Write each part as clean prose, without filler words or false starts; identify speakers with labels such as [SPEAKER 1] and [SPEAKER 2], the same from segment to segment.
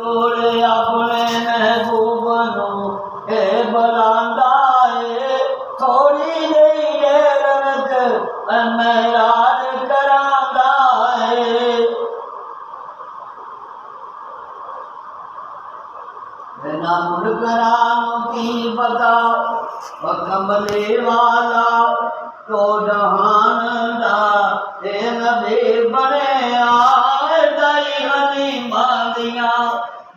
[SPEAKER 1] तोड़े अपने महबूब नू ए बुलांदा है थोड़ी नहीं देर विच महराज करांदा है बिना मुनकरां की पता व कमले वाला तो जहान दा ए नबी बने आए दाई हलीमा दियां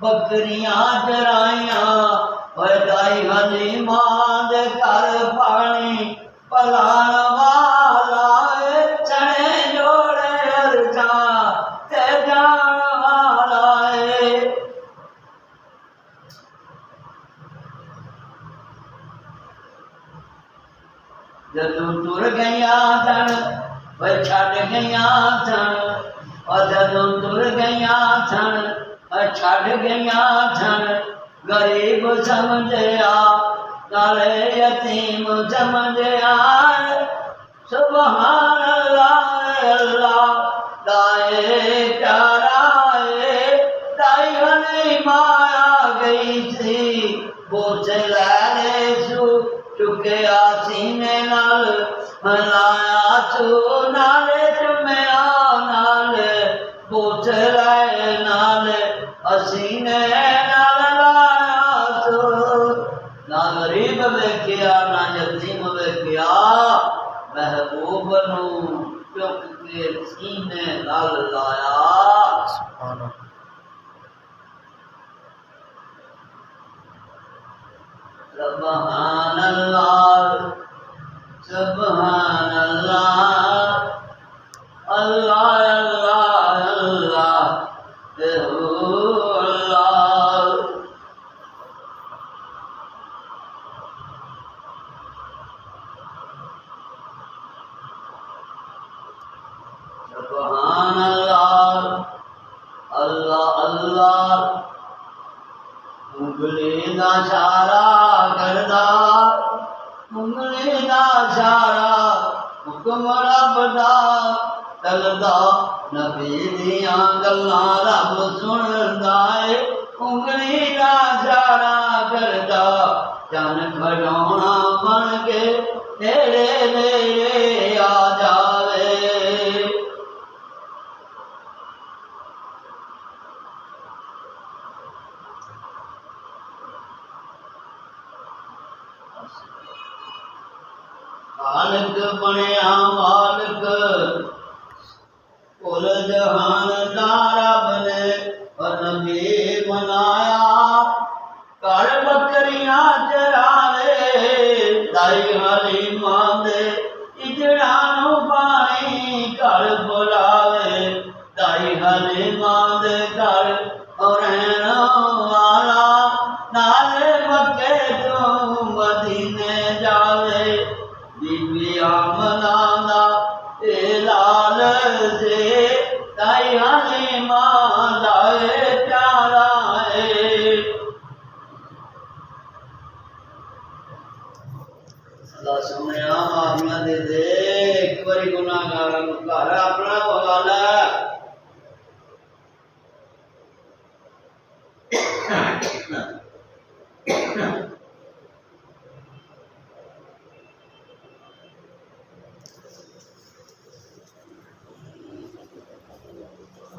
[SPEAKER 1] बकरियां चराइयां और दाई हलीमा दे घर पानी पलाण वाला चने जोड़े अर्जा ते जान वाला है जदों तुर गया धन वह छड़ गया धन और जदों तुर गया धन छड़ गया धन गरीब समझया नाले यतीम समझया सुभान अल्लाह अल्लाह दाए प्यारा दाई हलीमा आ गई थी बोझ ले सु चुकया सीने नाल मनाया तू नाले चुमया नाले बोझ लाए नाले असीने नाल लाया तू ना गरीब वेखिया ना यतीम वेखिया महबूब नू चुक के सीने नाल लाया सुभान अल्लाह सुभान अल्लाह अल्लाह अल्लाह अल्लाह अल्लाह सुभान अल्लाह अल्लाह अल्लाह उंगली दा इशारा करदा उंगली दा इशारा हुक्म रब दा चलदा नबी दियां गल्लां रब सुनदा है उंगली दा इशारा करदा चन खड़ौना बन के नेड़े नेड़े आ जावे मालिक बनया मालिक कुल जहान दा रब ने नबी बनाया घर बकरियां चरावे दाई हलीमा दे इजड़ा नू पानी घर बुलावे दाई हलीमा दे घर रहन वाला नाले मक्के तो मदीने जावे बीबी आमना दा लाल से दाई हलीमा दाए प्यारा है अल्लाह सोने माफिया दे दे एक बारी गुनाहगारां नूं घर अपना बुला लै